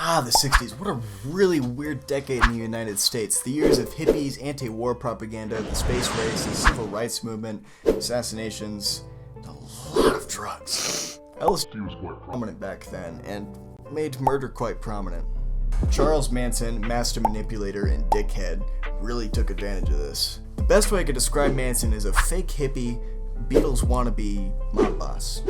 The 60s. What a really weird decade in the United States. The years of hippies, anti-war propaganda, the space race, the civil rights movement, assassinations, and a lot of drugs. LSD was quite prominent back then, and made murder quite prominent. Charles Manson, master manipulator and dickhead, really took advantage of this. The best way I could describe Manson is a fake hippie, Beatles wannabe mob boss.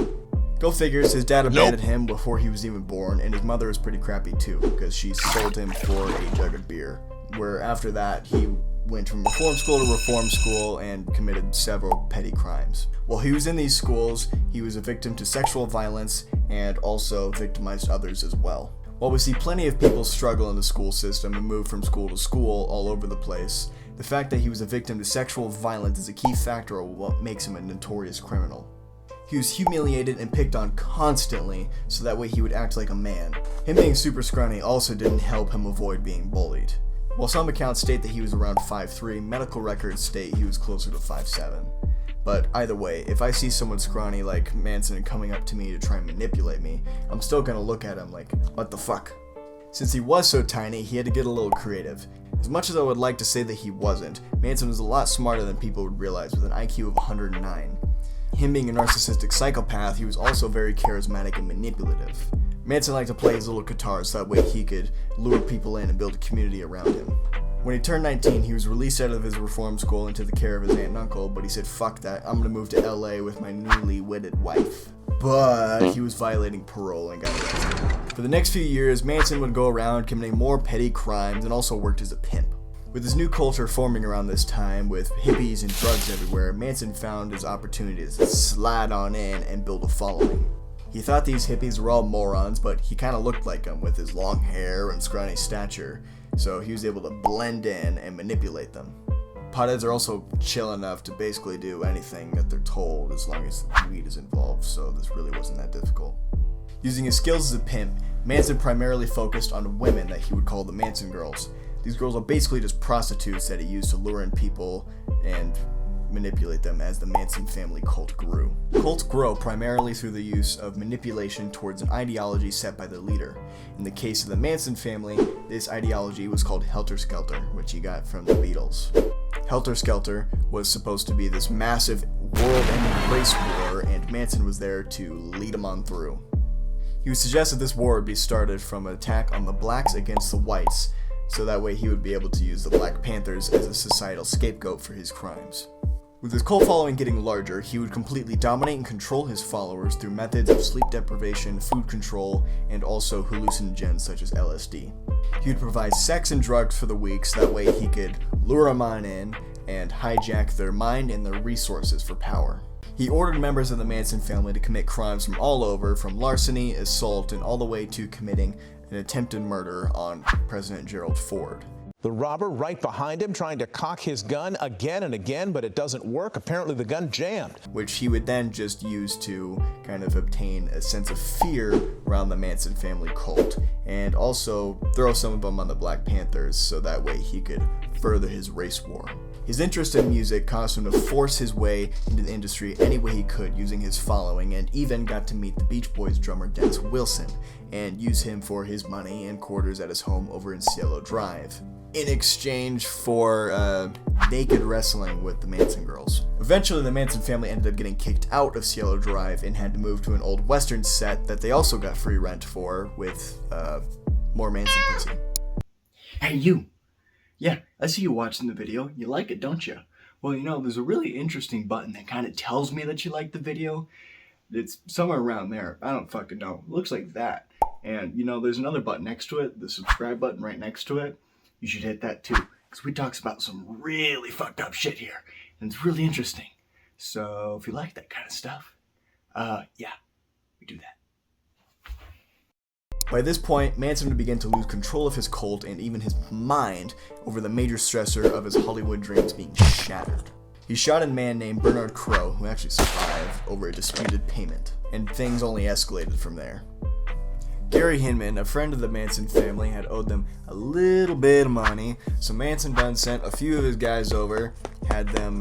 Go figures, his dad abandoned him before he was even born, and his mother was pretty crappy too, because she sold him for a jug of beer. Where after that, he went from reform school to reform school and committed several petty crimes. While he was in these schools, he was a victim to sexual violence and also victimized others as well. While we see plenty of people struggle in the school system and move from school to school all over the place, the fact that he was a victim to sexual violence is a key factor of what makes him a notorious criminal. He was humiliated and picked on constantly, so that way he would act like a man. Him being super scrawny also didn't help him avoid being bullied. While some accounts state that he was around 5'3", medical records state he was closer to 5'7". But either way, if I see someone scrawny like Manson coming up to me to try and manipulate me, I'm still gonna look at him like, what the fuck? Since he was so tiny, he had to get a little creative. As much as I would like to say that he wasn't, Manson was a lot smarter than people would realize with an IQ of 109. Him being a narcissistic psychopath, he was also very charismatic and manipulative. Manson liked to play his little guitar so that way he could lure people in and build a community around him. When he turned 19, he was released out of his reform school into the care of his aunt and uncle, but he said, fuck that, I'm gonna move to LA with my newly wedded wife. But he was violating parole and got arrested. For the next few years, Manson would go around committing more petty crimes and also worked as a pimp. With his new culture forming around this time, with hippies and drugs everywhere, Manson found his opportunities to slide on in and build a following. He thought these hippies were all morons, but he kinda looked like them with his long hair and scrawny stature, so he was able to blend in and manipulate them. Potheads are also chill enough to basically do anything that they're told as long as weed is involved, so this really wasn't that difficult. Using his skills as a pimp, Manson primarily focused on women that he would call the Manson girls. These girls are basically just prostitutes that he used to lure in people and manipulate them as the Manson family cult grew. Cults grow primarily through the use of manipulation towards an ideology set by the leader. In the case of the Manson family, this ideology was called Helter Skelter, which he got from the Beatles. Helter Skelter was supposed to be this massive world-ending race war, and Manson was there to lead them on through. He would suggest that this war would be started from an attack on the blacks against the whites, so that way he would be able to use the Black Panthers as a societal scapegoat for his crimes. With his cult following getting larger, he would completely dominate and control his followers through methods of sleep deprivation, food control, and also hallucinogens such as LSD. He would provide sex and drugs for the weak so that way he could lure them on in and hijack their mind and their resources for power. He ordered members of the Manson family to commit crimes from all over, from larceny, assault, and all the way to committing an attempted murder on President Gerald Ford. The robber right behind him trying to cock his gun again and again, but it doesn't work. Apparently the gun jammed. Which he would then just use to kind of obtain a sense of fear around the Manson family cult, and also throw some of them on the Black Panthers so that way he could further his race war. His interest in music caused him to force his way into the industry any way he could using his following, and even got to meet the Beach Boys drummer Dennis Wilson and use him for his money and quarters at his home over in Cielo Drive, in exchange for naked wrestling with the Manson girls. Eventually, the Manson family ended up getting kicked out of Cielo Drive and had to move to an old Western set that they also got free rent for with more Manson pussy. Hey, you! Yeah, I see you watching the video. You like it, don't you? Well, you know, there's a really interesting button that kind of tells me that you like the video. It's somewhere around there. I don't fucking know. It looks like that. And, you know, there's another button next to it, the subscribe button right next to it. You should hit that too, because we talk about some really fucked up shit here, and it's really interesting. So, if you like that kind of stuff, yeah, we do that. By this point, Manson would begin to lose control of his cult and even his mind over the major stressor of his Hollywood dreams being shattered. He shot a man named Bernard Crowe, who actually survived, over a disputed payment, and things only escalated from there. Gary Hinman, a friend of the Manson family, had owed them a little bit of money, so Manson done sent a few of his guys over, had them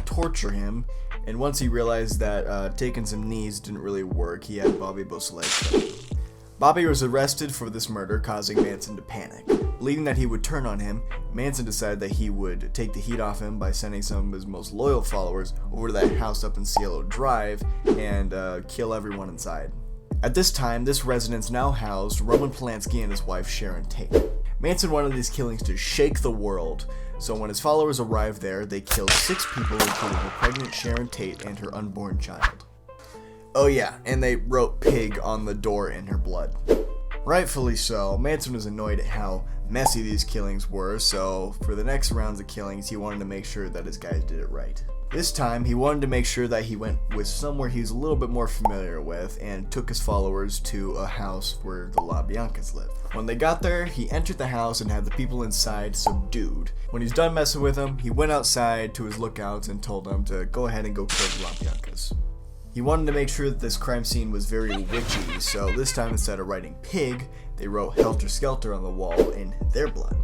torture him, and once he realized that taking some knees didn't really work, he had Bobby Beausoleil. Bobby was arrested for this murder, causing Manson to panic. Believing that he would turn on him, Manson decided that he would take the heat off him by sending some of his most loyal followers over to that house up in Cielo Drive and kill everyone inside. At this time, this residence now housed Roman Polanski and his wife Sharon Tate. Manson wanted these killings to shake the world, so when his followers arrived there, they killed 6 people, including the pregnant Sharon Tate and her unborn child. Oh yeah, and they wrote pig on the door in her blood. Rightfully so, Manson was annoyed at how messy these killings were, so for the next rounds of killings, he wanted to make sure that his guys did it right. This time, he wanted to make sure that he went with somewhere he was a little bit more familiar with and took his followers to a house where the LaBiancas lived. When they got there, he entered the house and had the people inside subdued. When he's done messing with them, he went outside to his lookouts and told them to go ahead and go kill the LaBiancas. He wanted to make sure that this crime scene was very witchy, so this time instead of writing pig, they wrote Helter Skelter on the wall in their blood.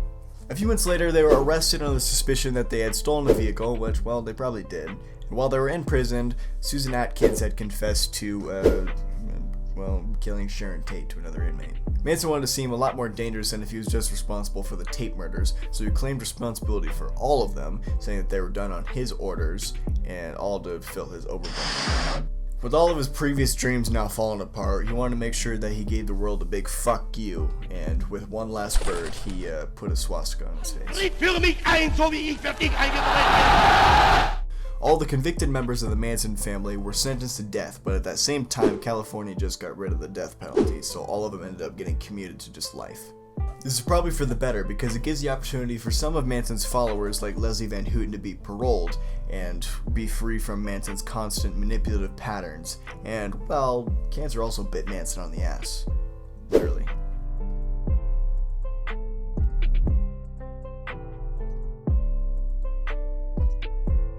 A few months later, they were arrested on the suspicion that they had stolen a vehicle, which, well, they probably did. And while they were in prison, Susan Atkins had confessed to, killing Sharon Tate to another inmate. Manson wanted to seem a lot more dangerous than if he was just responsible for the Tate murders, so he claimed responsibility for all of them, saying that they were done on his orders, and all to fill his overabundant. With all of his previous dreams now falling apart, he wanted to make sure that he gave the world a big fuck you, and with one last word, he put a swastika on his face. All the convicted members of the Manson family were sentenced to death, but at that same time, California just got rid of the death penalty, so all of them ended up getting commuted to just life. This is probably for the better, because it gives the opportunity for some of Manson's followers, like Leslie Van Houten, to be paroled and be free from Manson's constant manipulative patterns. And, well, cancer also bit Manson on the ass. Literally.